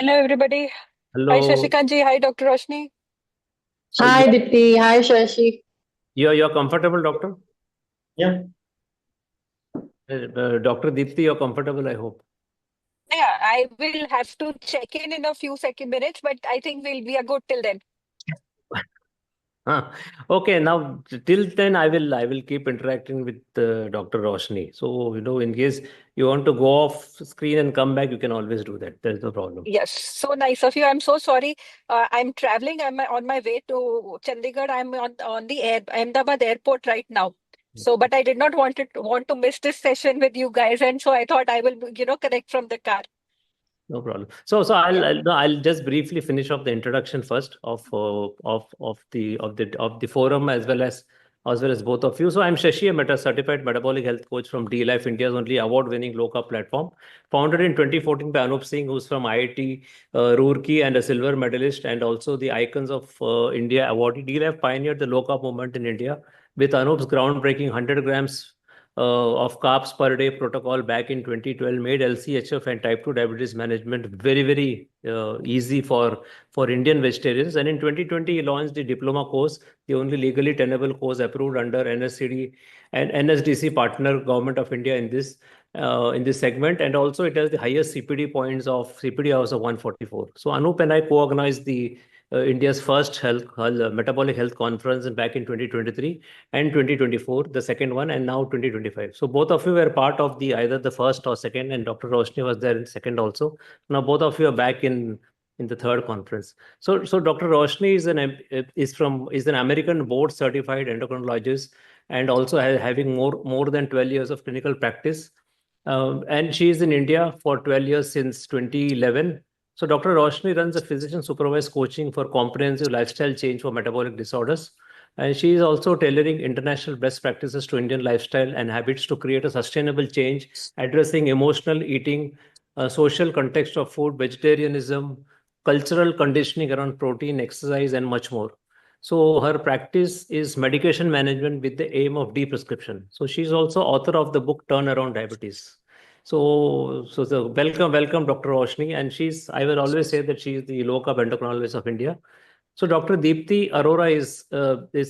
Hello, everybody. Hi, Hello. Shashikant ji. Hi, Dr. Roshni. So Hi Dipti, hi Shashi. you're comfortable, doctor? Yeah. Dr. Deepti, you're comfortable, I hope. Yeah, I will have to check in a few second minutes, but I think we are good till then. Huh. Okay, now till then I will keep interacting with Dr. Roshni. So in case you want to go off screen and come back, you can always do that. There's no problem. Yes, so nice of you. I'm so sorry. I'm traveling. I'm on my way to Chandigarh. I'm on the Ahmedabad airport right now. So, but I did not want to miss this session with you guys, and so I thought I will, connect from the car. No problem. So I'll Yeah. I'll, no, I'll just briefly finish off the introduction first of the forum as well as both of you. So I'm Shashi, a certified metabolic health coach from D Life, India's only award-winning low-carb platform, founded in 2014 by Anup Singh, who's from IIT Roorkee and a silver medalist, and also the Icons of India awardee. D Life pioneered the low-carb movement in India with Anup's groundbreaking 100 grams of carbs per day protocol back in 2012 made LCHF and type 2 diabetes management very, very easy for Indian vegetarians. And in 2020, he launched the Diploma course, the only legally tenable course approved under NSCD and NSDC Partner, Government of India in this segment. And also it has the highest CPD points of CPD hours of 144. So Anup and I co-organized the India's first metabolic health conference back in 2023 and 2024, the second one, and now 2025. So both of you were part of the either the first or second, and Dr. Roshni was there in second also. Now both of you are back in the third conference. So Dr. Roshni is an American board certified endocrinologist and also having more than 12 years of clinical practice. And she is in India for 12 years since 2011. So Dr. Roshni runs a physician supervised coaching for comprehensive lifestyle change for metabolic disorders. And she is also tailoring international best practices to Indian lifestyle and habits to create a sustainable change, addressing emotional eating, social context of food, vegetarianism, cultural conditioning around protein, exercise, and much more. So her practice is medication management with the aim of de-prescription. So she's also author of the book Turn Around Diabetes. So welcome, Dr. Roshni. And I will always say that she is the low carb endocrinologist of India. So Dr. Deepti Arora is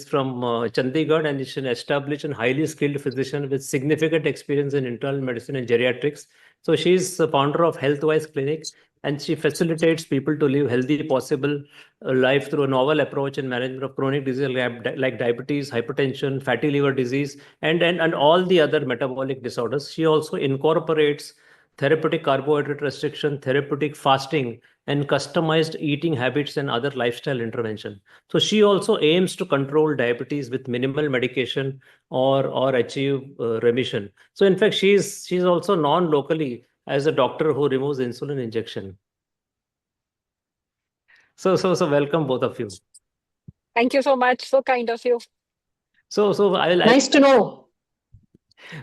from Chandigarh and is an established and highly skilled physician with significant experience in internal medicine and geriatrics. So she's the founder of HealthWise Clinic, and she facilitates people to live healthy, possible life through a novel approach in management of chronic disease like diabetes, hypertension, fatty liver disease, and all the other metabolic disorders. She also incorporates therapeutic carbohydrate restriction, therapeutic fasting, and customized eating habits and other lifestyle intervention. So she also aims to control diabetes with minimal medication or achieve remission. So in fact, she's also known locally as a doctor who removes insulin injection. So welcome both of you. Thank you so much. So kind of you. So Nice to know.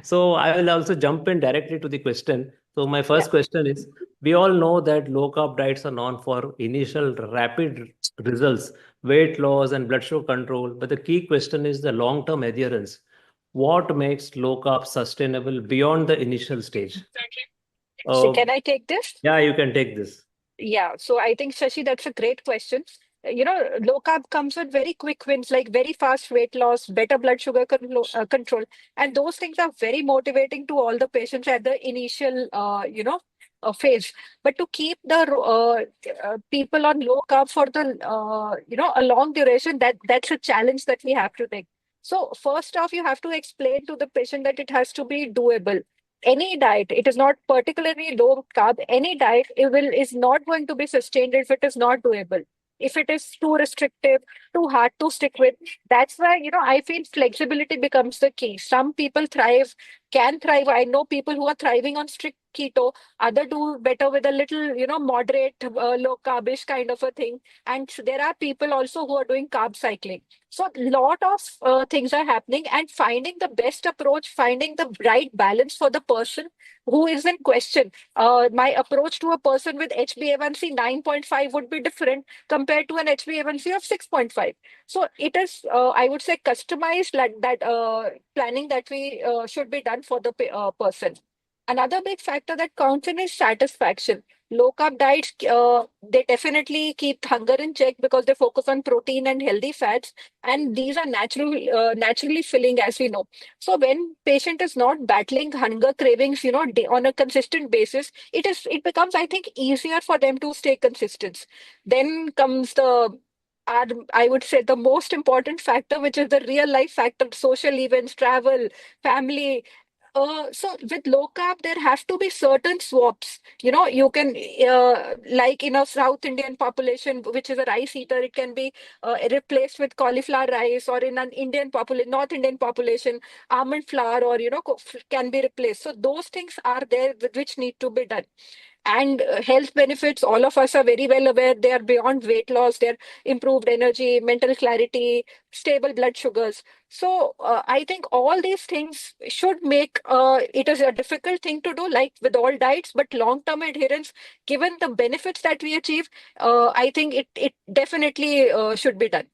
So I will also jump in directly to the question. So my first Yeah. question is, we all know that low carb diets are known for initial rapid results, weight loss and blood sugar control. But the key question is the long-term adherence. What makes low carb sustainable beyond the initial stage? So Uh, can I take this? yeah, you can take this. Yeah, so I think Shashi, that's a great question. Low carb comes with very quick wins, like very fast weight loss, better blood sugar control, and those things are very motivating to all the patients at the initial, phase. But to keep the people on low carb for the, a long duration, that's a challenge that we have to take. So first off, you have to explain to the patient that it has to be doable. Any diet, it is not particularly low carb, any diet is not going to be sustained if it is not doable, if it is too restrictive, too hard to stick with. That's why, I feel flexibility becomes the key. Some people can thrive. I know people who are thriving on strict keto, other do better with a little, moderate, low carbish kind of a thing. And there are people also who are doing carb cycling. So a lot of things are happening, and finding the best approach, finding the right balance for the person who is in question. My approach to a person with HbA1c 9.5 would be different compared to an HbA1c of 6.5. So it is, I would say, customized, like that planning that we should be done for the person. Another big factor that counts in is satisfaction. Low carb diets, they definitely keep hunger in check because they focus on protein and healthy fats, and these are naturally filling, as we know. So when patient is not battling hunger cravings, on a consistent basis, it becomes, I think, easier for them to stay consistent. Then comes I would say the most important factor, which is the real life factor: social events, travel, family. So with low carb, there have to be certain swaps. You can, like in a South Indian population, which is a rice eater, it can be replaced with cauliflower rice, or in an North Indian population, almond flour, or, can be replaced. So those things are there which need to be done. And health benefits, all of us are very well aware, they are beyond weight loss. They're improved energy, mental clarity, stable blood sugars. So I think all these things should make it is a difficult thing to do, like with all diets, but long-term adherence, given the benefits that we achieve, I think it definitely should be done.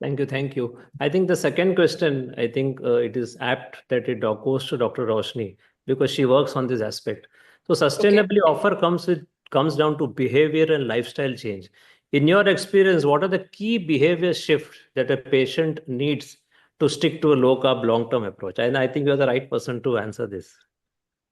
Thank you. Thank you. I think the second question, I think it is apt that it goes to Dr. Roshni because she works on this aspect. So sustainably offer comes down to behavior and lifestyle change. In your experience, what are the key behavior shifts that a patient needs to stick to a low carb long-term approach? And I think you're the right person to answer this.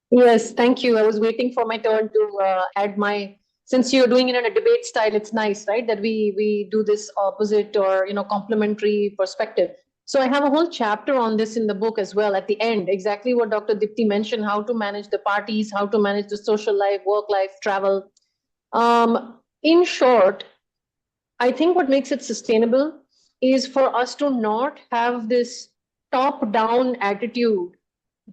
Yes, thank you. I was waiting for my turn to add my. Since you're doing it in a debate style, it's nice, right? That we do this opposite or complementary perspective. So I have a whole chapter on this in the book as well. At the end, exactly what Dr. Deepti mentioned: how to manage the parties, how to manage the social life, work life, travel. In short, I think what makes it sustainable is for us to not have this top-down attitude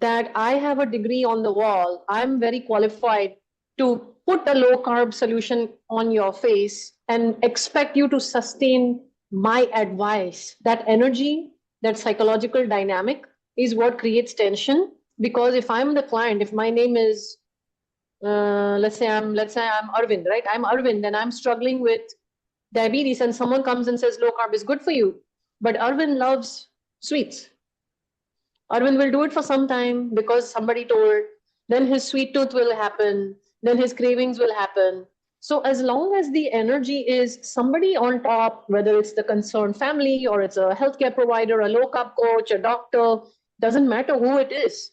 that I have a degree on the wall, I'm very qualified to put a low-carb solution on your face and expect you to sustain my advice. That energy, that psychological dynamic is what creates tension. Because if I'm the client, if my name is, let's say I'm Arvind, right? I'm Arvind and I'm struggling with diabetes, and someone comes and says low carb is good for you, but Arvind loves sweets. Arvind will do it for some time because somebody told, then his sweet tooth will happen, then his cravings will happen. So as long as the energy is somebody on top, whether it's the concerned family or it's a healthcare provider, a low carb coach, a doctor, doesn't matter who it is.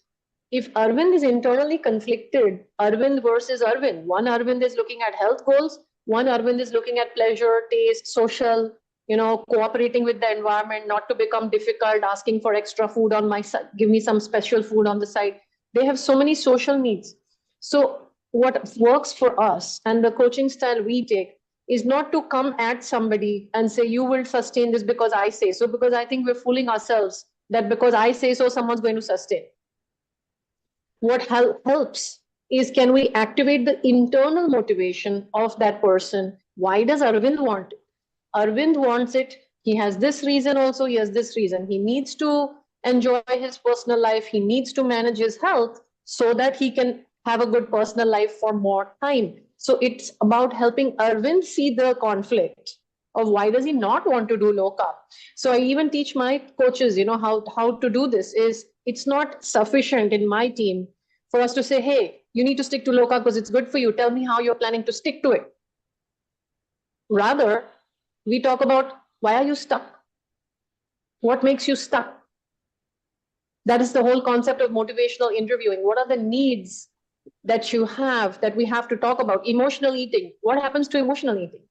If Arvind is internally conflicted, Arvind versus Arvind, one Arvind is looking at health goals, one Arvind is looking at pleasure, taste, social, cooperating with the environment, not to become difficult, asking for extra food on my side, give me some special food on the side. They have so many social needs. So what works for us and the coaching style we take is not to come at somebody and say, you will sustain this because I say so, because I think we're fooling ourselves that because I say so, someone's going to sustain. What helps is, can we activate the internal motivation of that person? Why does Arvind want it? Arvind wants it. He has this reason also. He has this reason. He needs to enjoy his personal life. He needs to manage his health so that he can have a good personal life for more time. So it's about helping Arvind see the conflict of why does he not want to do low carb. So I even teach my coaches, how to do this. Is it's not sufficient in my team for us to say, hey, you need to stick to low carb because it's good for you. Tell me how you're planning to stick to it. Rather, we talk about, why are you stuck? What makes you stuck? That is the whole concept of motivational interviewing. What are the needs that you have that we have to talk about? Emotional eating. What happens to emotional eating?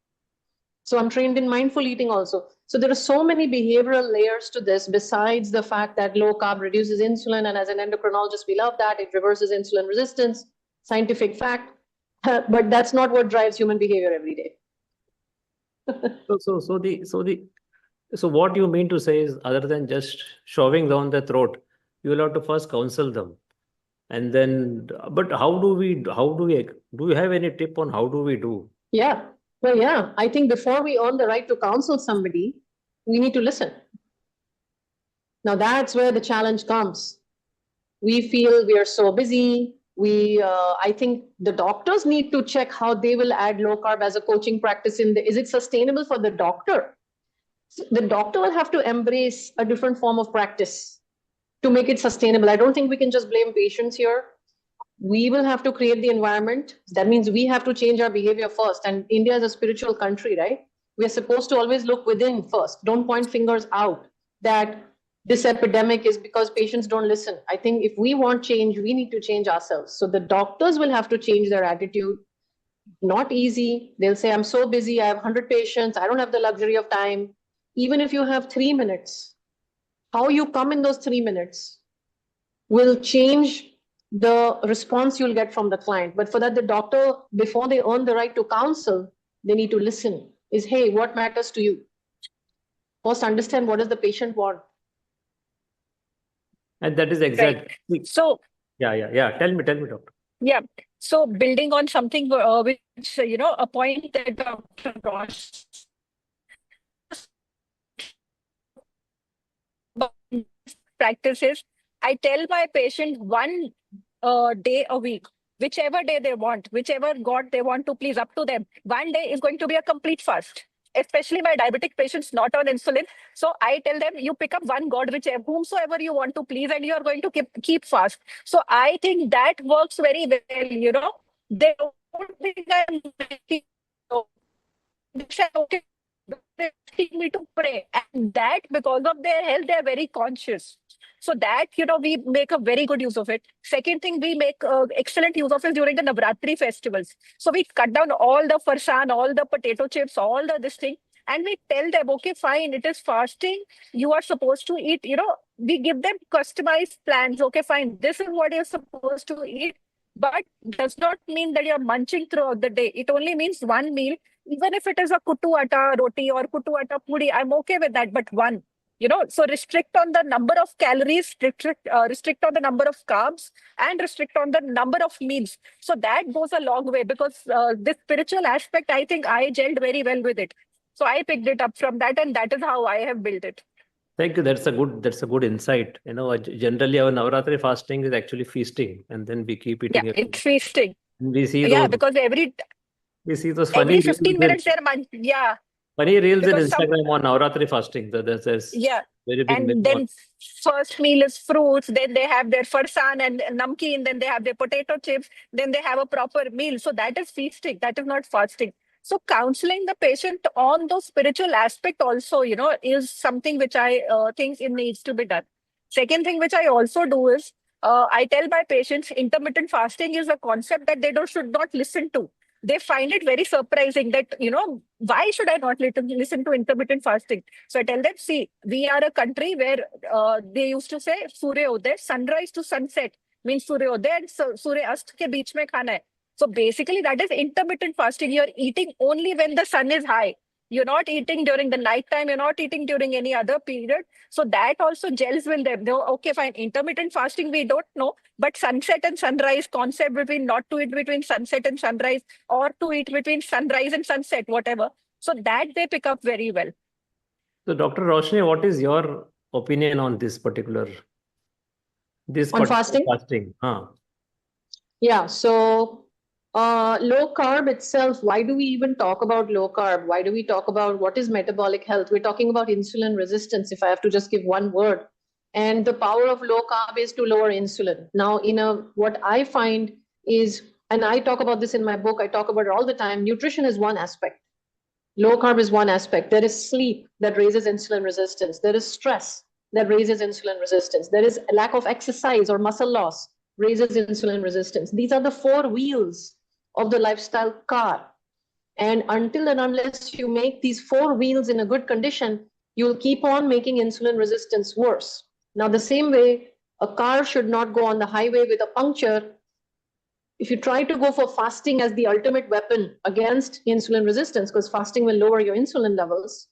So I'm trained in mindful eating also. So there are so many behavioral layers to this, besides the fact that low carb reduces insulin. And as an endocrinologist, we love that. It reverses insulin resistance, scientific fact. But that's not what drives human behavior every day. So what you mean to say is, other than just shoving down the throat, you will have to first counsel them. And then, but do you have any tip on how do we do? Yeah. Well, yeah, I think before we earn the right to counsel somebody, we need to listen. Now that's where the challenge comes. We feel we are so busy. I think the doctors need to check how they will add low carb as a coaching practice is it sustainable for the doctor? The doctor will have to embrace a different form of practice to make it sustainable. I don't think we can just blame patients here. We will have to create the environment. That means we have to change our behavior first. And India is a spiritual country, right? We are supposed to always look within first. Don't point fingers out that this epidemic is because patients don't listen. I think if we want change, we need to change ourselves. So the doctors will have to change their attitude. Not easy. They'll say, I'm so busy. I have 100 patients. I don't have the luxury of time. Even if you have 3 minutes, how you come in those 3 minutes will change the response you'll get from the client. But for that, the doctor, before they earn the right to counsel, they need to listen. Is, hey, what matters to you? First, understand what does the patient want. And that is exactly. So, yeah. Tell me, doctor. yeah. So building on something which, a point that Dr. Rosh practices, I tell my patient one day a week, whichever day they want, whichever God they want to please, up to them. One day is going to be a complete fast. Especially my diabetic patients not on insulin. So I tell them, you pick up one God, whomsoever you want to please, and you are going to keep fast. So I think that works very well, They don't think I'm making, they say, okay, they're asking me to pray. And that, because of their health, they're very conscious. So that, we make a very good use of it. Second thing, we make excellent use of it during the Navratri festivals. So we cut down all the farsan, all the potato chips, all this thing. And we tell them, okay, fine, it is fasting. You are supposed to eat, we give them customized plans. Okay, fine, this is what you're supposed to eat. But does not mean that you're munching throughout the day. It only means one meal. Even if it is a kuttu atta roti or kuttu atta puri, I'm okay with that, but one. So restrict on the number of calories, restrict on the number of carbs, and restrict on the number of meals. So that goes a long way, because this spiritual aspect, I think I gelled very well with it. So I picked it up from that, and that is how I have built it. Thank you. That's a good insight. Generally our Navratri fasting is actually feasting, and then we keep eating. Yeah, it's feasting. And we see because we see those funny 15 minutes there, funny reels in because Instagram on Navratri fasting. There's very big and then first meal is fruits, then they have their farsan and namkeen, then they have their potato chips, then they have a proper meal. So that is feasting, that is not fasting. So counseling the patient on the spiritual aspect also, is something which I think it needs to be done. Second thing which I also do is, I tell my patients intermittent fasting is a concept that they should not listen to. They find it very surprising that, why should I not listen to intermittent fasting? So I tell them, see, we are a country where they used to say Surya Uday, sunrise to sunset means Surya Uday and Surya Ast ke beech mein khana hai. So basically that is intermittent fasting. You're eating only when the sun is high. You're not eating during the night time. You're not eating during any other period. So that also gels with them. They're, okay, fine. Intermittent fasting, we don't know. But sunset and sunrise concept between not to eat between sunset and sunrise, or to eat between sunrise and sunset, whatever. So that they pick up very well. So Dr. Roshini, what is your opinion on this particular fasting? Yeah, so low carb itself, why do we even talk about low carb? Why do we talk about what is metabolic health? We're talking about insulin resistance, if I have to just give one word. And the power of low carb is to lower insulin. Now, what I find is, and I talk about this in my book, I talk about it all the time, nutrition is one aspect. Low carb is one aspect. There is sleep that raises insulin resistance. There is stress that raises insulin resistance. There is a lack of exercise or muscle loss raises insulin resistance. These are the 4 wheels of the lifestyle car. And until and unless you make these 4 wheels in a good condition, you'll keep on making insulin resistance worse. Now, the same way, a car should not go on the highway with a puncture. If you try to go for fasting as the ultimate weapon against insulin resistance, because fasting will lower your insulin levels,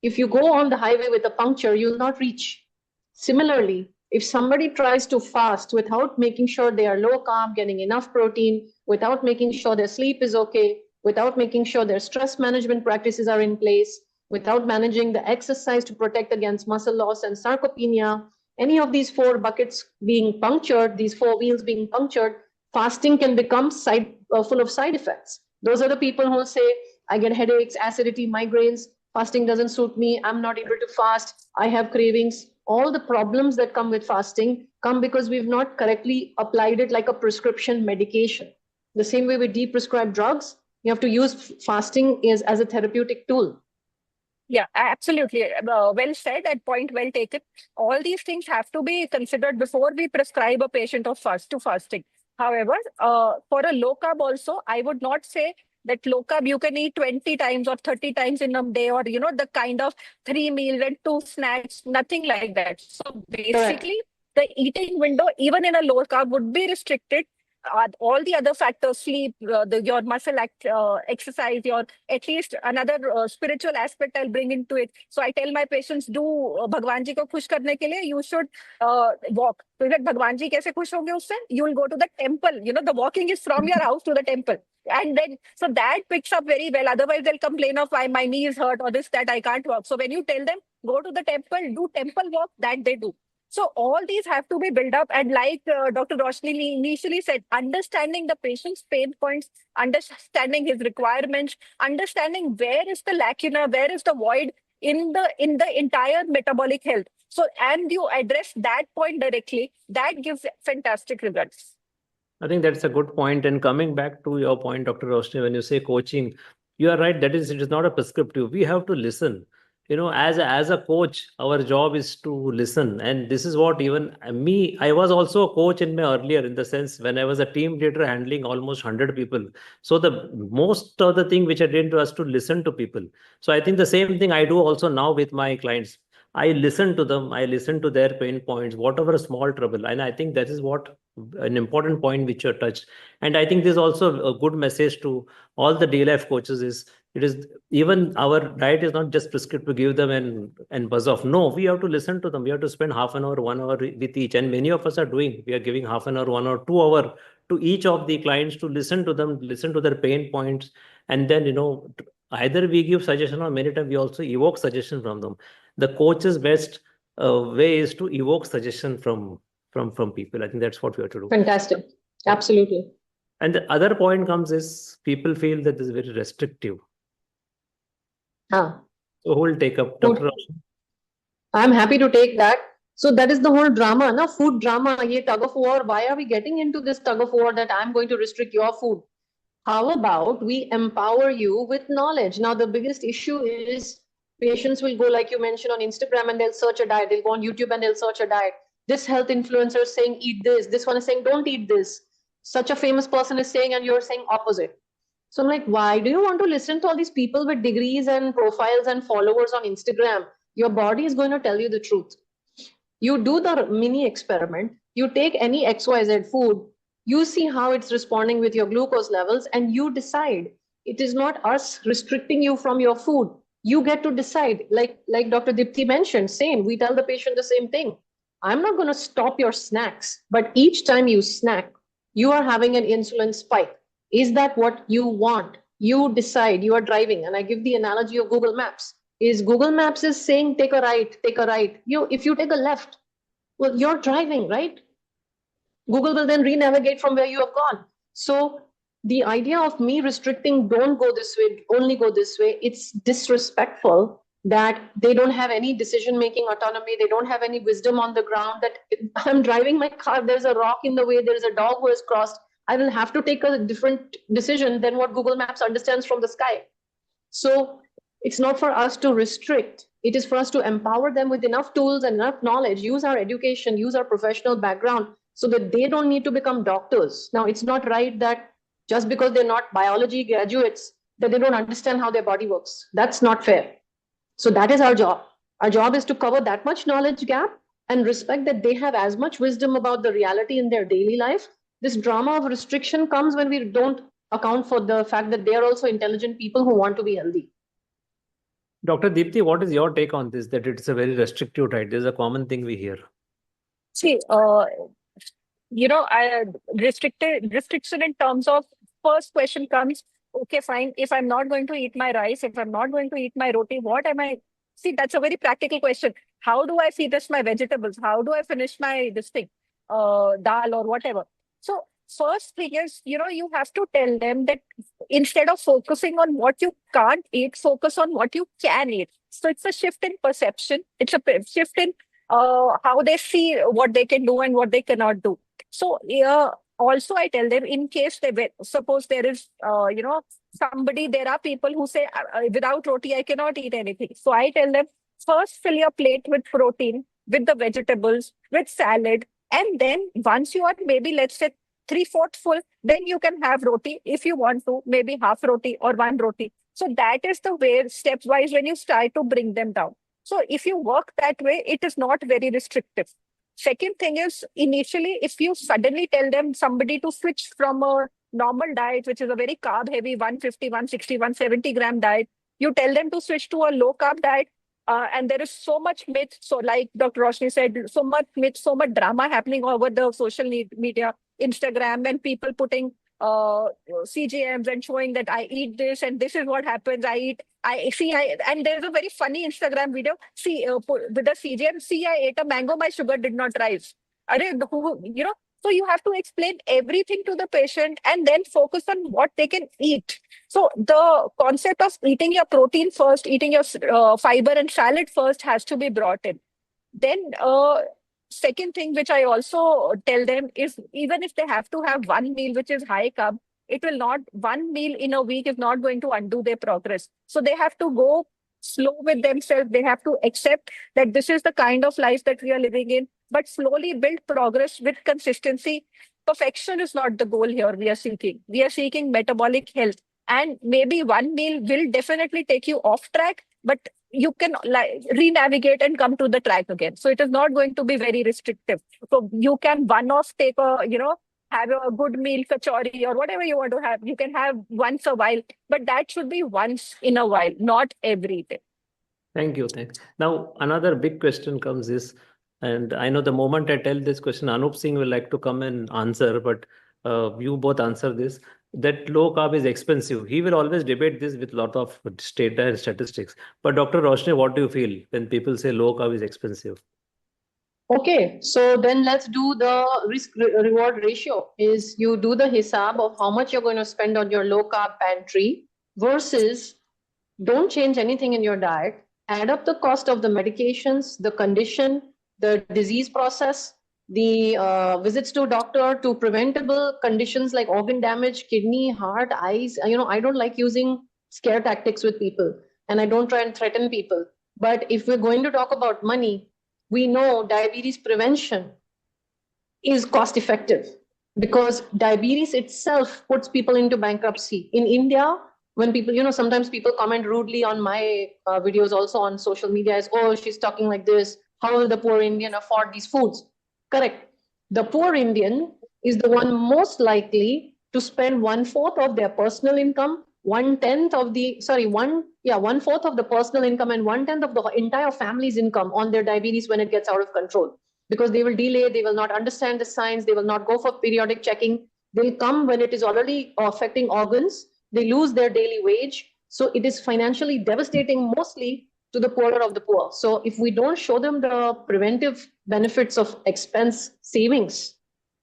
if you go on the highway with a puncture, you'll not reach. Similarly, if somebody tries to fast without making sure they are low carb, getting enough protein, without making sure their sleep is okay, without making sure their stress management practices are in place, without managing the exercise to protect against muscle loss and sarcopenia, any of these 4 buckets being punctured, these 4 wheels being punctured, fasting can become full of side effects. Those are the people who will say, I get headaches, acidity, migraines, fasting doesn't suit me, I'm not able to fast, I have cravings. all the problems that come with fasting come because we've not correctly applied it like a prescription medication. The same way we de-prescribe drugs, you have to use fasting as a therapeutic tool. Yeah, absolutely. Well said and point well taken. All these things have to be considered before we prescribe a patient of fasting. However, for a low carb also, I would not say that low carb you can eat 20 times or 30 times in a day, or the kind of 3 meals and 2 snacks, nothing like that. So basically, the eating window, even in a low carb, would be restricted. All the other factors, sleep, your muscle exercise, your at least another spiritual aspect I'll bring into it. So I tell my patients, do Bhagwan ji ko khush karne ke liye, you should walk. So that Bhagwan ji kaise khush honge usse? You will go to the temple. The walking is from your house to the temple. And then, so that picks up very well. Otherwise, they'll complain of why my knee is hurt or this, that, I can't walk. So when you tell them, go to the temple, do temple walk, that they do. So all these have to be built up. And like Dr. Roshini initially said, understanding the patient's pain points, understanding his requirements, understanding where is the lacuna, where is the void in the entire metabolic health. So, and you address that point directly, that gives fantastic results. I think that's a good point. And coming back to your point, Dr. Roshni, when you say coaching, you are right. It is not a prescriptive. We have to listen. As a coach, our job is to listen. And this is what even me, I was also a coach in the sense when I was a team leader handling almost 100 people. So the most of the thing which I did was to listen to people. So I think the same thing I do also now with my clients. I listen to them. I listen to their pain points, whatever small trouble. And I think that is what an important point which you touched. And I think this is also a good message to all the DLF coaches is it is even our diet is not just prescribed to give them and buzz off. No, we have to listen to them. We have to spend half an hour, 1 hour with each. And many of us are doing, we are giving half an hour, 1 hour, 2 hour to each of the clients to listen to them, listen to their pain points. And then, either we give suggestion or many times we also evoke suggestion from them. The coach's best way is to evoke suggestion from people. I think that's what we have to do. Fantastic. Absolutely. And the other point comes is people feel that this is very restrictive. So who will take up, Dr. Roshni? I'm happy to take that. So that is the whole drama, na? Food drama, ye tug of war. Why are we getting into this tug of war that I'm going to restrict your food? How about we empower you with knowledge? Now, the biggest issue is patients will go, like you mentioned, on Instagram and they'll search a diet. They'll go on YouTube and they'll search a diet. This health influencer is saying, eat this. This one is saying, don't eat this. Such a famous person is saying, and you're saying opposite. So I'm like, why do you want to listen to all these people with degrees and profiles and followers on Instagram? Your body is going to tell you the truth. You do the mini experiment. You take any XYZ food. You see how it's responding with your glucose levels and you decide. It is not us restricting you from your food. You get to decide. Like Dr. Deepti mentioned, same. We tell the patient the same thing. I'm not going to stop your snacks, but each time you snack, you are having an insulin spike. Is that what you want? You decide. You are driving. And I give the analogy of Google Maps. Google Maps is saying, take a right, take a right. If you take a left, well, you're driving, right? Google will then re-navigate from where you have gone. So the idea of me restricting, don't go this way, only go this way, it's disrespectful that they don't have any decision-making autonomy. They don't have any wisdom on the ground that I'm driving my car, there's a rock in the way, there's a dog who has crossed. I will have to take a different decision than what Google Maps understands from the sky. So it's not for us to restrict. It is for us to empower them with enough tools and enough knowledge, use our education, use our professional background so that they don't need to become doctors. Now, it's not right that just because they're not biology graduates, that they don't understand how their body works. That's not fair. So that is our job. Our job is to cover that much knowledge gap and respect that they have as much wisdom about the reality in their daily life. This drama of restriction comes when we don't account for the fact that they are also intelligent people who want to be healthy. Dr. Deepti, what is your take on this, that it's a very restrictive diet? This is a common thing we hear. See, restriction in terms of first question comes, okay, fine. If I'm not going to eat my rice, if I'm not going to eat my roti, what am I? See, that's a very practical question. How do I finish my vegetables? How do I finish my dal or whatever? So first thing is, you have to tell them that instead of focusing on what you can't eat, focus on what you can eat. So it's a shift in perception. It's a shift in how they see what they can do and what they cannot do. So also I tell them, in case suppose there is, somebody, there are people who say, without roti, I cannot eat anything. So I tell them, first fill your plate with protein, with the vegetables, with salad. And then once you are maybe, let's say, 3/4 full, then you can have roti if you want to, maybe half roti or one roti. So that is the way, stepwise, when you try to bring them down. So if you work that way, it is not very restrictive. Second thing is, initially, if you suddenly tell them, somebody, to switch from a normal diet, which is a very carb heavy 150, 160, 170 gram diet, you tell them to switch to a low carb diet. And there is so much myth. So like Dr. Roshini said, so much myth, so much drama happening over the social media, Instagram, and people putting CGMs and showing that I eat this and this is what happens. And there's a very funny Instagram video. See, with the CGM, see, I ate a mango, my sugar did not rise. So you have to explain everything to the patient and then focus on what they can eat. So the concept of eating your protein first, eating your fiber and salad first has to be brought in. Then second thing, which I also tell them, is even if they have to have one meal which is high carb, one meal in a week is not going to undo their progress. So they have to go slow with themselves. They have to accept that this is the kind of life that we are living in, but slowly build progress with consistency. Perfection is not the goal here we are seeking. We are seeking metabolic health. And maybe one meal will definitely take you off track, but you can re-navigate and come to the track again. So it is not going to be very restrictive. So you can one-off take have a good meal, kachori or whatever you want to have. You can have once a while, but that should be once in a while, not every day. Thank you. Thanks. Now, another big question comes is, and I know the moment I tell this question, Anup Singh will like to come and answer, but you both answer this, that low carb is expensive. He will always debate this with a lot of data and statistics. But Dr. Roshni, what do you feel when people say low carb is expensive? Okay, so then let's do the risk-reward ratio. Is you do the hisab of how much you're going to spend on your low-carb pantry versus don't change anything in your diet. Add up the cost of the medications, the condition, the disease process, the visits to doctor, to preventable conditions like organ damage, kidney, heart, eyes. I don't like using scare tactics with people, and I don't try and threaten people. But if we're going to talk about money, we know diabetes prevention is cost effective because diabetes itself puts people into bankruptcy. In India, when people, sometimes people comment rudely on my videos also on social media as, oh, she's talking like this. How will the poor Indian afford these foods? Correct. The poor Indian is the one most likely to spend 1/4 of their personal income, 1/4 of the personal income and 1/10 of the entire family's income on their diabetes when it gets out of control. Because they will delay, they will not understand the signs, they will not go for periodic checking. They'll come when it is already affecting organs. They lose their daily wage. So it is financially devastating mostly to the poorer of the poor. So if we don't show them the preventive benefits of expense savings,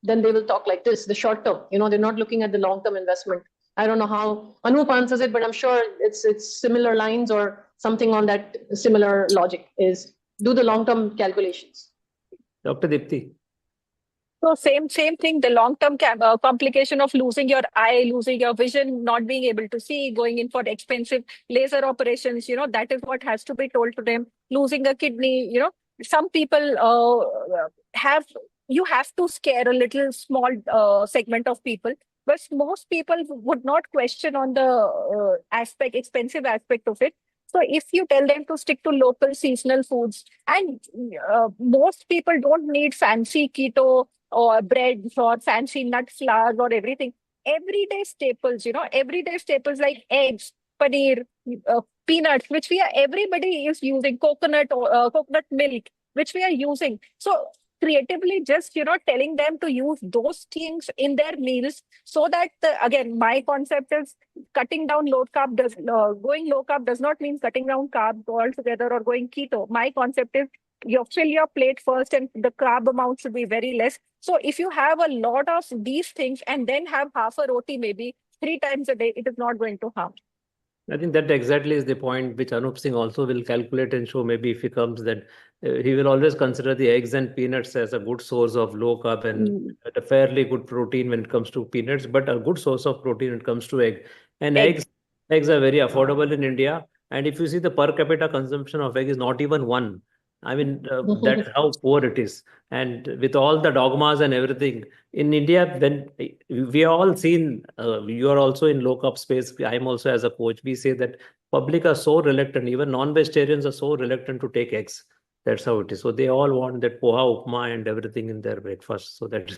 then they will talk like this, the short term. They're not looking at the long-term investment. I don't know how Anup answers it, but I'm sure it's similar lines or something on that similar logic is do the long-term calculations. Dr. Deepti. So same thing, the long-term complication of losing your eye, losing your vision, not being able to see, going in for expensive laser operations, that is what has to be told to them. Losing a kidney, some people you have to scare a little small segment of people, but most people would not question on the expensive aspect of it. So if you tell them to stick to local seasonal foods, and most people don't need fancy keto or breads or fancy nut flours or everything. Everyday staples, like eggs, paneer, peanuts, which everybody is using, coconut milk, which we are using. So creatively just, telling them to use those things in their meals so that, again, my concept is cutting down going low carb does not mean cutting down carbs altogether or going keto. My concept is you fill your plate first and the carb amount should be very less. So if you have a lot of these things and then have half a roti maybe 3 times a day, it is not going to harm. I think that exactly is the point which Anup Singh also will calculate and show, maybe if he comes, that he will always consider the eggs and peanuts as a good source of low carb and a fairly good protein when it comes to peanuts, but a good source of protein when it comes to egg. And eggs are very affordable in India. And if you see, the per capita consumption of egg is not even one. I mean, that's how poor it is. And with all the dogmas and everything, in India, when we are all seen, you are also in low carb space. I'm also as a coach. We say that public are so reluctant, even non-vegetarians are so reluctant to take eggs. That's how it is. So they all want that poha, upma, and everything in their breakfast. So that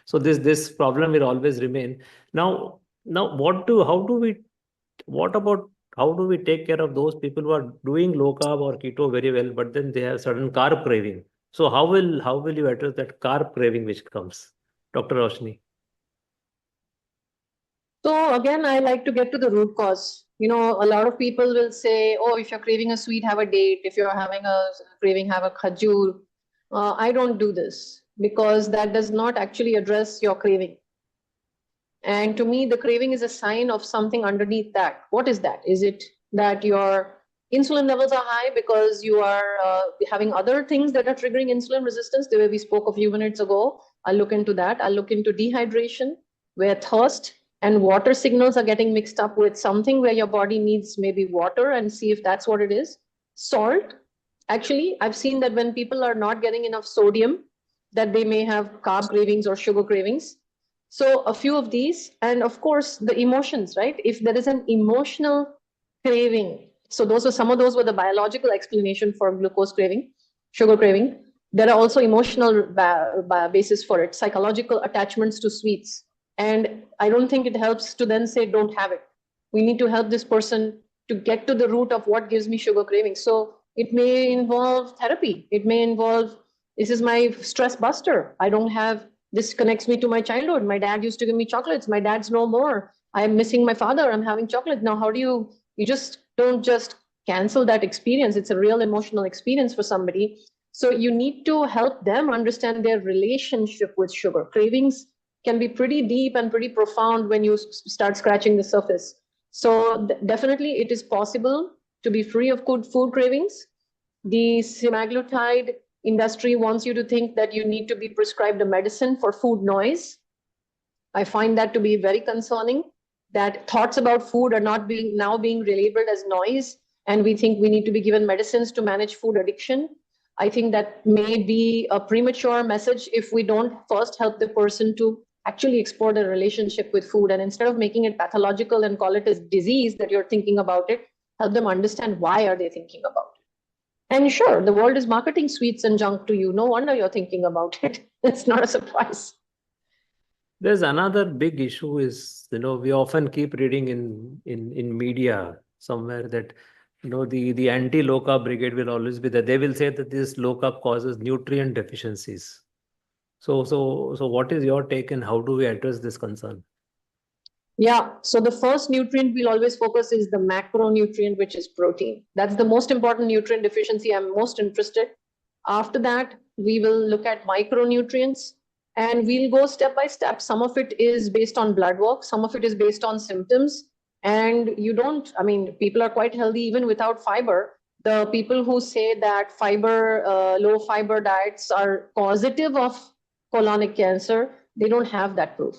so this problem will always remain. Now, what about how do we take care of those people who are doing low carb or keto very well, but then they have certain carb craving? So how will you address that carb craving which comes, Dr. Roshini? So again, I like to get to the root cause. A lot of people will say, oh, if you're craving a sweet, have a date. If you're having a craving, have a khajur. I don't do this because that does not actually address your craving. And to me, the craving is a sign of something underneath that. What is that? Is it that your insulin levels are high because you are having other things that are triggering insulin resistance, the way we spoke a few minutes ago? I'll look into that. I'll look into dehydration, where thirst and water signals are getting mixed up with something where your body needs maybe water, and see if that's what it is. Salt. Actually, I've seen that when people are not getting enough sodium, that they may have carb cravings or sugar cravings. So a few of these, and of course the emotions, right? If there is an emotional craving, so some of those were the biological explanation for glucose craving, sugar craving. There are also emotional basis for it, psychological attachments to sweets. And I don't think it helps to then say, don't have it. We need to help this person to get to the root of what gives me sugar craving. So it may involve therapy. It may involve, this is my stress buster. This connects me to my childhood. My dad used to give me chocolates. My dad's no more. I'm missing my father. I'm having chocolate. Now, how do you just don't just cancel that experience. It's a real emotional experience for somebody. So you need to help them understand their relationship with sugar. Cravings can be pretty deep and pretty profound when you start scratching the surface. So definitely it is possible to be free of good food cravings. The semaglutide industry wants you to think that you need to be prescribed a medicine for food noise. I find that to be very concerning, that thoughts about food are now being relabeled as noise, and we think we need to be given medicines to manage food addiction. I think that may be a premature message if we don't first help the person to actually explore their relationship with food, and instead of making it pathological and call it a disease that you're thinking about it, help them understand why are they thinking about it. And sure, the world is marketing sweets and junk to you. No wonder you're thinking about it. It's not a surprise. There's another big issue is, we often keep reading in media somewhere that, the anti-low carb brigade will always be there. They will say that this low carb causes nutrient deficiencies. So what is your take, and how do we address this concern? Yeah, so the first nutrient we'll always focus is the macronutrient, which is protein. That's the most important nutrient deficiency I'm most interested. After that, we will look at micronutrients, and we'll go step by step. Some of it is based on blood work, some of it is based on symptoms. And people are quite healthy even without fiber. The people who say that low fiber diets are causative of colonic cancer, they don't have that proof.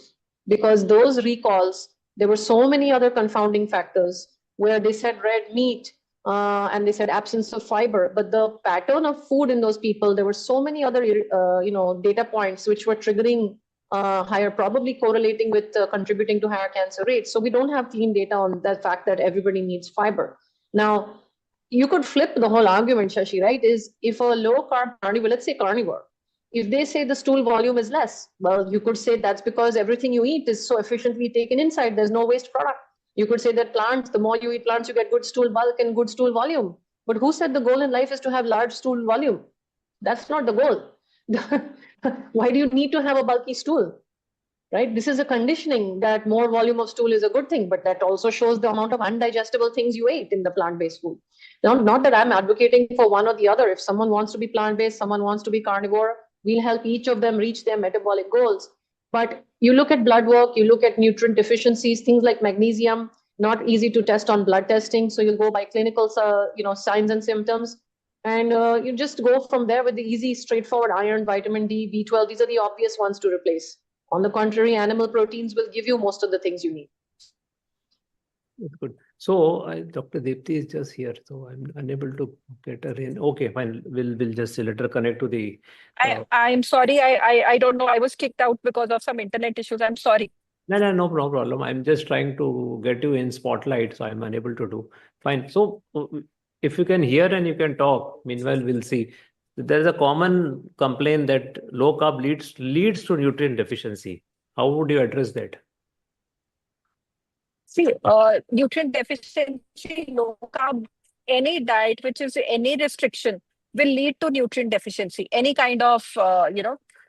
Because those recalls, there were so many other confounding factors where they said red meat and they said absence of fiber. But the pattern of food in those people, there were so many other data points which were triggering higher, probably correlating with contributing to higher cancer rates. So we don't have clean data on the fact that everybody needs fiber. Now, you could flip the whole argument, Shashi, right? Is if a low carb carnivore, let's say carnivore, if they say the stool volume is less, well, you could say that's because everything you eat is so efficiently taken inside. There's no waste product. You could say that plants, the more you eat plants, you get good stool bulk and good stool volume. But who said the goal in life is to have large stool volume? That's not the goal. Why do you need to have a bulky stool? Right? This is a conditioning that more volume of stool is a good thing, but that also shows the amount of undigestible things you ate in the plant-based food. Now, not that I'm advocating for one or the other. If someone wants to be plant-based, someone wants to be carnivore, we'll help each of them reach their metabolic goals. But you look at blood work, you look at nutrient deficiencies, things like magnesium. not easy to test on blood testing. So you'll go by clinical, signs and symptoms. And you just go from there with the easy, straightforward iron, vitamin D, B12. These are the obvious ones to replace. On the contrary, animal proteins will give you most of the things you need. Good. So Dr. Deepti is just here, so I'm unable to get her in. Okay, fine. We'll just let her connect to the. I'm sorry. I don't know. I was kicked out because of some internet issues. I'm sorry. No problem. I'm just trying to get you in spotlight, so I'm unable to do. Fine. So if you can hear and you can talk, meanwhile we'll see. There is a common complaint that low carb leads to nutrient deficiency. How would you address that? See, nutrient deficiency, low carb, any diet which is any restriction will lead to nutrient deficiency. Any kind of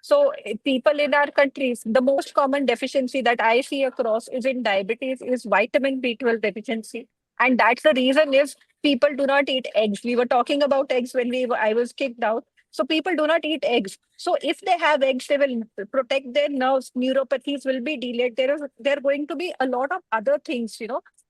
So people in our countries, the most common deficiency that I see across is in diabetes is vitamin B12 deficiency. And that's the reason is people do not eat eggs. We were talking about eggs when I was kicked out. So people do not eat eggs. So if they have eggs, they will protect their nerves. Neuropathies will be delayed. There are going to be a lot of other things,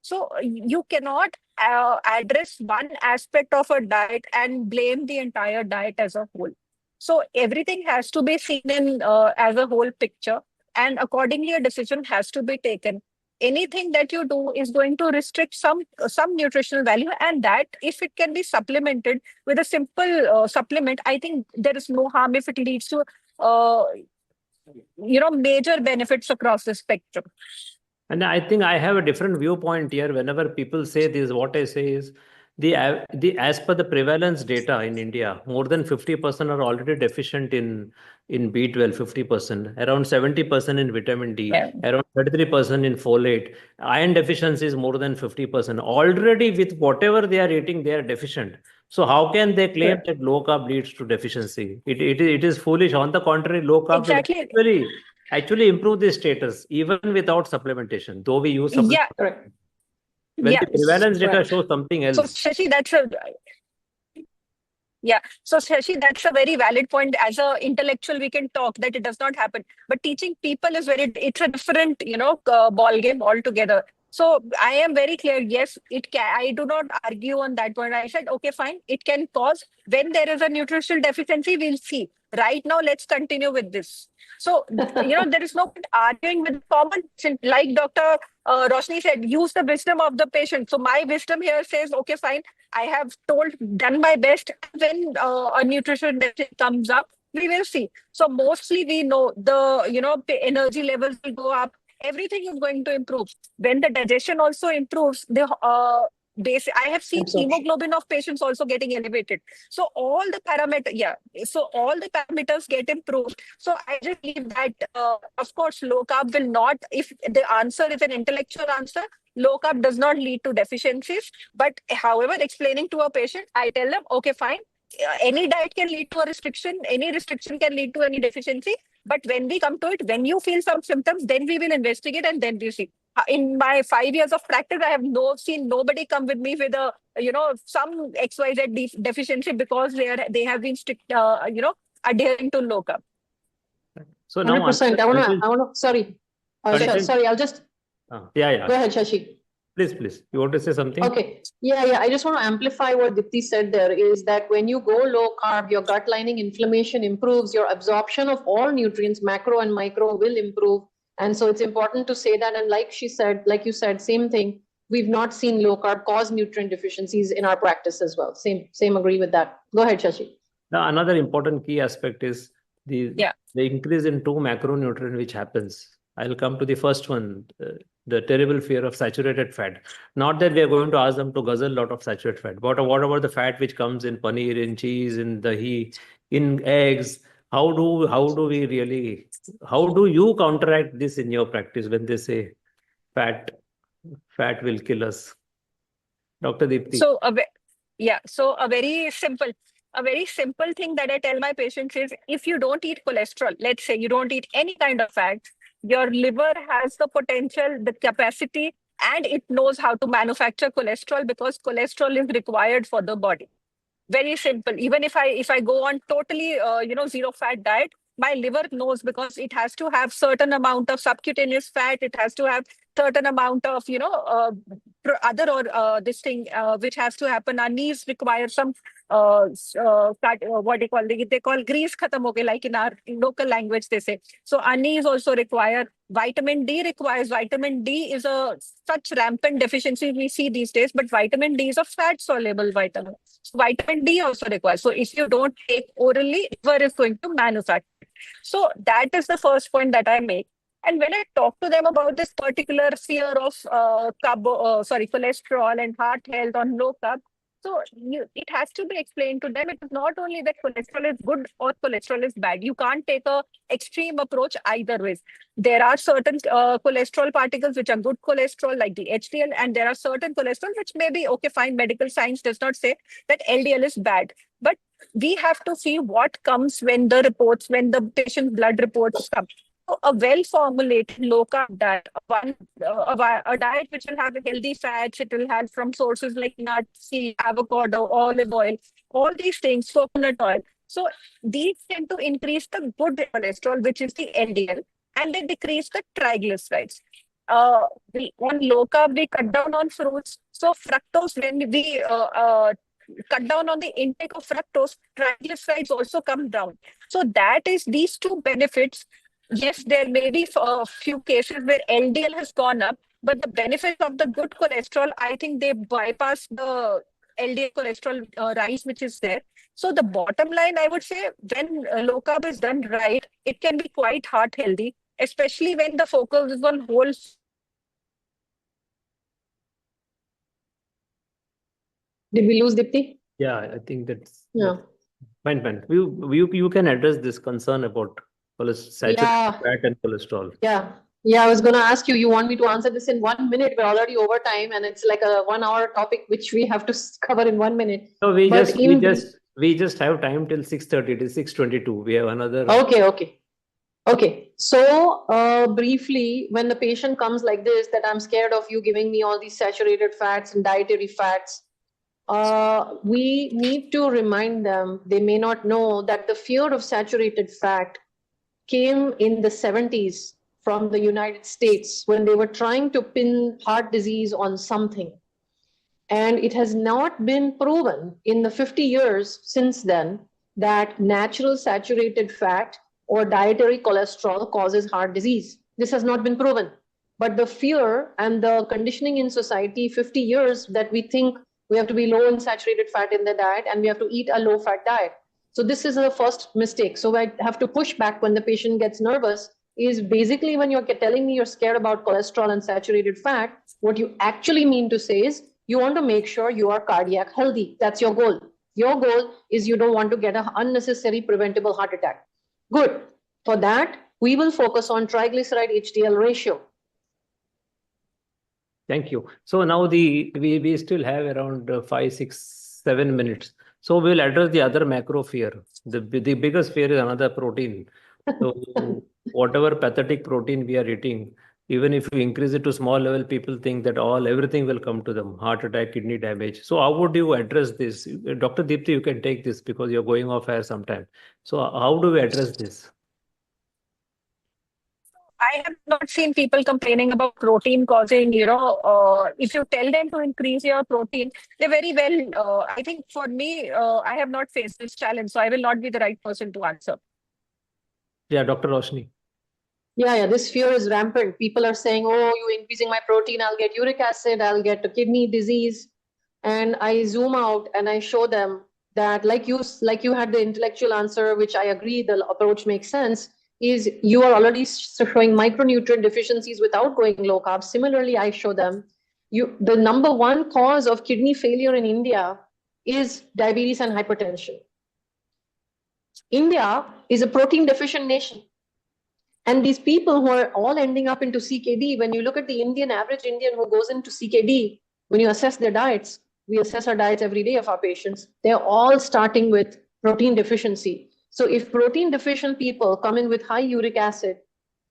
So you cannot address one aspect of a diet and blame the entire diet as a whole. So everything has to be seen in as a whole picture, and accordingly a decision has to be taken. Anything that you do is going to restrict some nutritional value, and that if it can be supplemented with a simple supplement, I think there is no harm if it leads to major benefits across the spectrum. And I think I have a different viewpoint here. Whenever people say this, what I say is as per the prevalence data in India, more than 50% are already deficient in B12, 50%, around 70% in vitamin D, around 33% in folate. Iron deficiency is more than 50%. Already with whatever they are eating, they are deficient. So how can they claim that low carb leads to deficiency? It is foolish. On the contrary, low carb will actually improve the status even without supplementation, though we use supplementation. Yeah, correct. When the prevalence data shows something else. So Shashi, that's a very valid point. As an intellectual, we can talk that it does not happen. But teaching people it's a different, ball game altogether. So I am very clear. Yes, it can. I do not argue on that point. I said, okay, fine. It can cause when there is a nutritional deficiency, we'll see. Right now, let's continue with this. So, there is no arguing with common sense. Like Dr. Roshini said, use the wisdom of the patient. So my wisdom here says, okay, fine. I have done my best. When a nutrition deficit comes up, we will see. So mostly we know the energy levels will go up. Everything is going to improve. When the digestion also improves, I have seen hemoglobin of patients also getting elevated. So all the parameters get improved. So I just believe that, of course, low carb will not, if the answer is an intellectual answer, low carb does not lead to deficiencies. But however, explaining to a patient, I tell them, okay, fine. Any diet can lead to a restriction. Any restriction can lead to any deficiency. But when we come to it, when you feel some symptoms, then we will investigate and then we see. In my 5 years of practice, I have seen nobody come with me with a some XYZ deficiency because they have been strict adhering to low carb. So now 100%. I want to. Sorry, I'll just. Yeah. Go ahead, Shashi. Please. You want to say something? Okay. Yeah. I just want to amplify what Deepti said there is that when you go low carb, your gut lining inflammation improves, your absorption of all nutrients, macro and micro, will improve. And so it's important to say that. And like you said, same thing. We've not seen low carb cause nutrient deficiencies in our practice as well. Same agree with that. Go ahead, Shashi. Now, another important key aspect is the increase in 2 macronutrient which happens. I'll come to the first one, the terrible fear of saturated fat. Not that we are going to ask them to guzzle a lot of saturated fat, but what about the fat which comes in paneer, in cheese, in dahi, in eggs? How do you counteract this in your practice when they say fat will kill us? Dr. Deepti. So a very simple thing that I tell my patients is, if you don't eat cholesterol, let's say you don't eat any kind of fats, your liver has the potential, the capacity, and it knows how to manufacture cholesterol because cholesterol is required for the body. Very simple. Even if I go on totally zero fat diet, my liver knows because it has to have certain amount of subcutaneous fat. It has to have certain amount of other or this thing which has to happen. Our knees require some what they call grease khatam ho gayi, like in our local language they say. So our knees also require vitamin D. Vitamin D is a such rampant deficiency we see these days, but vitamin D is a fat soluble vitamin. So vitamin D also requires. So if you don't take orally, liver is going to manufacture. So that is the first point that I make. And when I talk to them about this particular fear of cholesterol and heart health on low carb, so it has to be explained to them. It is not only that cholesterol is good or cholesterol is bad. You can't take a extreme approach either ways. There are certain cholesterol particles which are good cholesterol, like the HDL, and there are certain cholesterol which may be okay, fine. Medical science does not say that LDL is bad, but we have to see what comes when the patient's blood reports come. So a well-formulated low-carb diet, a diet which will have healthy fats, it will have from sources like nuts, seed, avocado, olive oil, all these things, coconut oil. So these tend to increase the good cholesterol, which is the LDL, and they decrease the triglycerides. On low carb, we cut down on fruits. So fructose, when we cut down on the intake of fructose, triglycerides also come down. So that is these two benefits. Yes, there may be a few cases where LDL has gone up, but the benefits of the good cholesterol, I think they bypass the LDL cholesterol rise which is there. So the bottom line, I would say, when low carb is done right, it can be quite heart healthy, especially when the focus is on whole. Did we lose Deepti? Yeah, I think that's Yeah. fine. You can address this concern about saturated fat and cholesterol. Yeah. I was going to ask you. You want me to answer this in 1 minute? We're already over time, and it's like a 1 hour topic which we have to cover in 1 minute. No, we just have time till 6:30. It is 6:22. We have another. Okay. So briefly, when the patient comes like this, that I'm scared of you giving me all these saturated fats and dietary fats, we need to remind them, they may not know that the fear of saturated fat came in the 70s from the United States when they were trying to pin heart disease on something. And it has not been proven in the 50 years since then that natural saturated fat or dietary cholesterol causes heart disease. This has not been proven. But the fear and the conditioning in society, 50 years, that we think we have to be low in saturated fat in the diet and we have to eat a low-fat diet. So this is the first mistake. So I have to push back when the patient gets nervous is basically when you're telling me you're scared about cholesterol and saturated fat, what you actually mean to say is you want to make sure you are cardiac healthy. That's your goal. Your goal is you don't want to get an unnecessary preventable heart attack. Good. For that, we will focus on triglyceride HDL ratio. Thank you. So now we still have around 5, 6, 7 minutes. So we'll address the other macro fear. The biggest fear is another protein. So whatever pathetic protein we are eating, even if you increase it to small level, people think that everything will come to them, heart attack, kidney damage. So how would you address this? Dr. Deepti, you can take this because you're going off air sometime. So how do we address this? I have not seen people complaining about protein causing, if you tell them to increase your protein, they very well, I think for me, I have not faced this challenge, so I will not be the right person to answer. Yeah, Dr. Roshini. Yeah, this fear is rampant. People are saying, oh, you're increasing my protein, I'll get uric acid, I'll get a kidney disease. And I zoom out and I show them that like you had the intellectual answer, which I agree the approach makes sense, is you are already showing micronutrient deficiencies without going low carb. Similarly, I show them the number one cause of kidney failure in India is diabetes and hypertension. India is a protein deficient nation. And these people who are all ending up into CKD, when you look at the average Indian who goes into CKD, when you assess their diets, we assess our diets every day of our patients, they're all starting with protein deficiency. So if protein deficient people come in with high uric acid,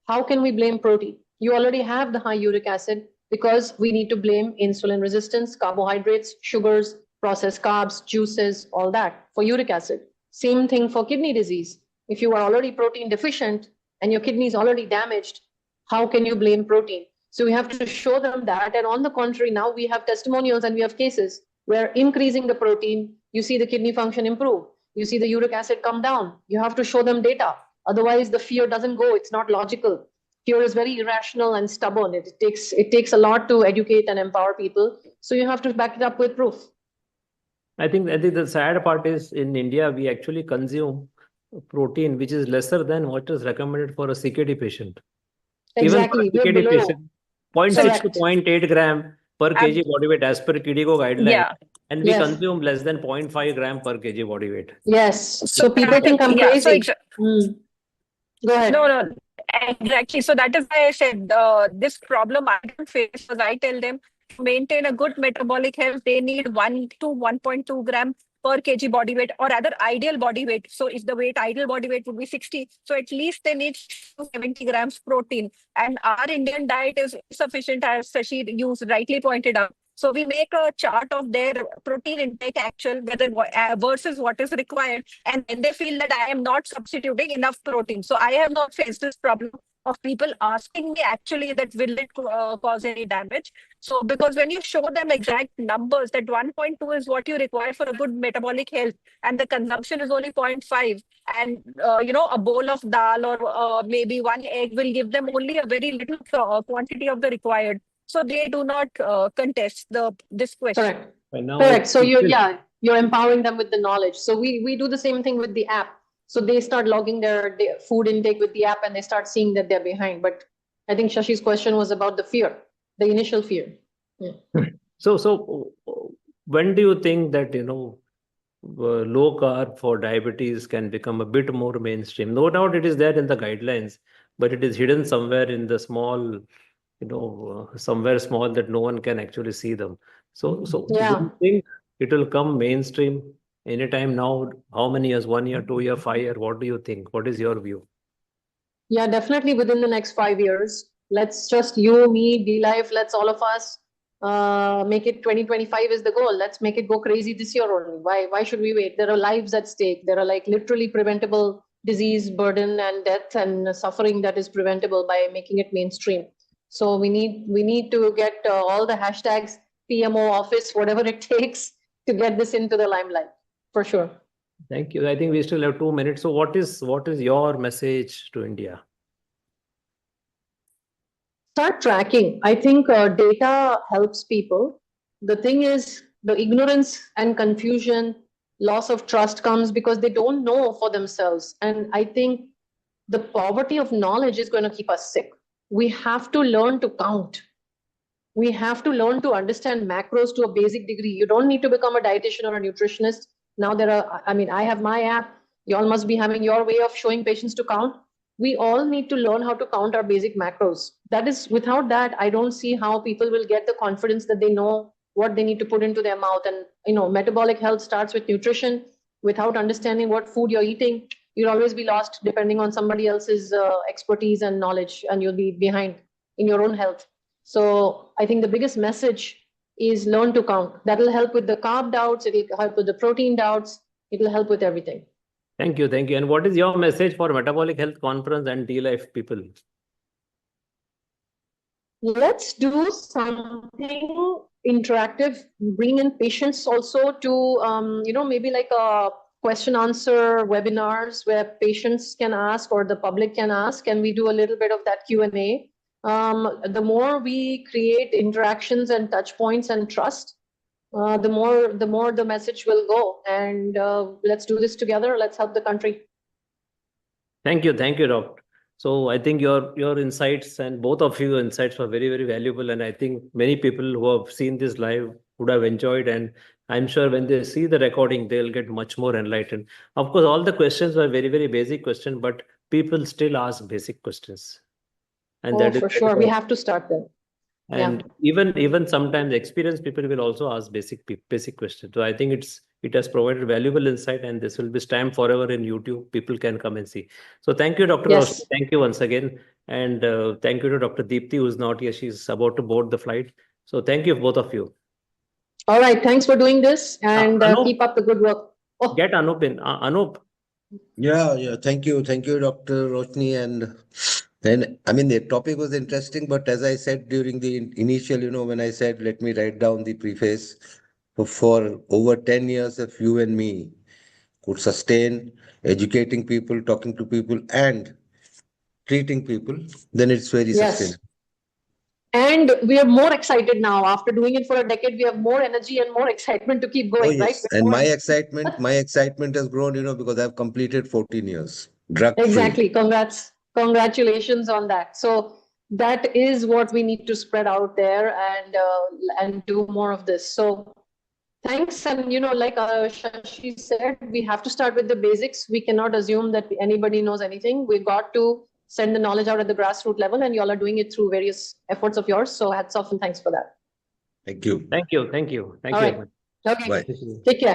how can we blame protein? You already have the high uric acid because we need to blame insulin resistance, carbohydrates, sugars, processed carbs, juices, all that for uric acid. Same thing for kidney disease. If you are already protein deficient and your kidney is already damaged, how can you blame protein? So we have to show them that. And on the contrary, now we have testimonials and we have cases where increasing the protein, you see the kidney function improve. You see the uric acid come down. You have to show them data. Otherwise, the fear doesn't go. It's not logical. Fear is very irrational and stubborn. It takes a lot to educate and empower people. So you have to back it up with proof. I think the sad part is in India, we actually consume protein which is lesser than what is recommended for a CKD patient. Exactly. Even for a CKD patient, 0.6 to Correct. 0.8 gram per kg body weight as per KDIGO guideline. Yeah. And we Yes. consume less than 0.5 gram per kg body weight. Yes. So people think I'm Yeah, so crazy. Go ahead. No, exactly. So that is why I said this problem I don't face, because I tell them to maintain a good metabolic health, they need 1 to 1.2 gram per kg body weight, or rather ideal body weight. So if the ideal body weight would be 60, so at least they need 70 grams protein. And our Indian diet is insufficient, as Shashi rightly pointed out. So we make a chart of their protein intake actual, whether versus what is required, and then they feel that I am not substituting enough protein. So I have not faced this problem of people asking me actually that will it cause any damage. So because when you show them exact numbers, that 1.2 is what you require for a good metabolic health, and the consumption is only 0.5, and a bowl of dal or maybe one egg will give them only a very little quantity of the required. So they do not contest this question. Correct. Right now, Correct. So you're empowering them with the knowledge. So we do the same thing with the app. So they start logging their food intake with the app, and they start seeing that they're behind. But I think Shashi's question was about the fear, the initial fear. Yeah. So when do you think that low carb for diabetes can become a bit more mainstream? No doubt it is there in the guidelines, but it is hidden somewhere in the small, somewhere small that no one can actually see them. So Yeah. do you think it will come mainstream anytime now? How many years? 1 year, 2 year, 5 year? What do you think? What is your view? Yeah, definitely within the next 5 years. Let's just you, me, D-Life, let's all of us make it 2025 is the goal. Let's make it go crazy this year only. Why should we wait? There are lives at stake. There are like literally preventable disease burden and death and suffering that is preventable by making it mainstream. So we need to get all the hashtags, PMO office, whatever it takes to get this into the limelight, for sure. Thank you. I think we still have 2 minutes. So what is your message to India? Start tracking. I think data helps people. The thing is, the ignorance and confusion, loss of trust comes because they don't know for themselves. And I think the poverty of knowledge is going to keep us sick. We have to learn to count. We have to learn to understand macros to a basic degree. You don't need to become a dietitian or a nutritionist. Now I have my app. You all must be having your way of showing patients to count. We all need to learn how to count our basic macros. Without that, I don't see how people will get the confidence that they know what they need to put into their mouth. And metabolic health starts with nutrition. Without understanding what food you're eating, you'll always be lost depending on somebody else's expertise and knowledge, and you'll be behind in your own health. So I think the biggest message is learn to count. That'll help with the carb doubts. It'll help with the protein doubts. It'll help with everything. Thank you. Thank you. And what is your message for Metabolic Health Conference and D-Life people? Let's do something interactive. Bring in patients also to, maybe like a question answer webinars where patients can ask or the public can ask, and we do a little bit of that Q&A. The more we create interactions and touch points and trust, the more the message will go. And let's do this together. Let's help the country. Thank you, Doctor. So I think your insights and both of your insights were very, very valuable. And I think many people who have seen this live would have enjoyed. And I'm sure when they see the recording, they'll get much more enlightened. Of course, all the questions were very, very basic questions, but people still ask basic questions. And that is for sure. We have to start there. And even sometimes experienced people will also ask basic questions. So I think it has provided valuable insight, and this will be stamped forever in YouTube. People can come and see. So thank you, Dr. Yes. Roshini. Thank you once again. And thank you to Dr. Deepti, who's not here. She's about to board the flight. So thank you, both of you. All right. Thanks for doing this, and keep up the good work. Oh. Get Anup in. Anup. Yeah. Thank you, Dr. Roshini, and And I mean, the topic was interesting, but as I said during the initial, when I said, let me write down the preface, for over 10 years, if you and me could sustain educating people, talking to people, and treating people, then it's very Yes. sustainable. And we are more excited now. After doing it for a decade, we have more energy and more excitement to keep going, Oh, right? yes. And my excitement has grown, because I've completed 14 years, drug-free. Exactly. Congratulations on that. So that is what we need to spread out there and do more of this. So thanks. And like Shashi said, we have to start with the basics. We cannot assume that anybody knows anything. We've got to send the knowledge out at the grassroots level, and y'all are doing it through various efforts of yours. So hats off and thanks for that. Thank you. Thank you. Thank you. Thank All you. right. Okay. Bye. Take care.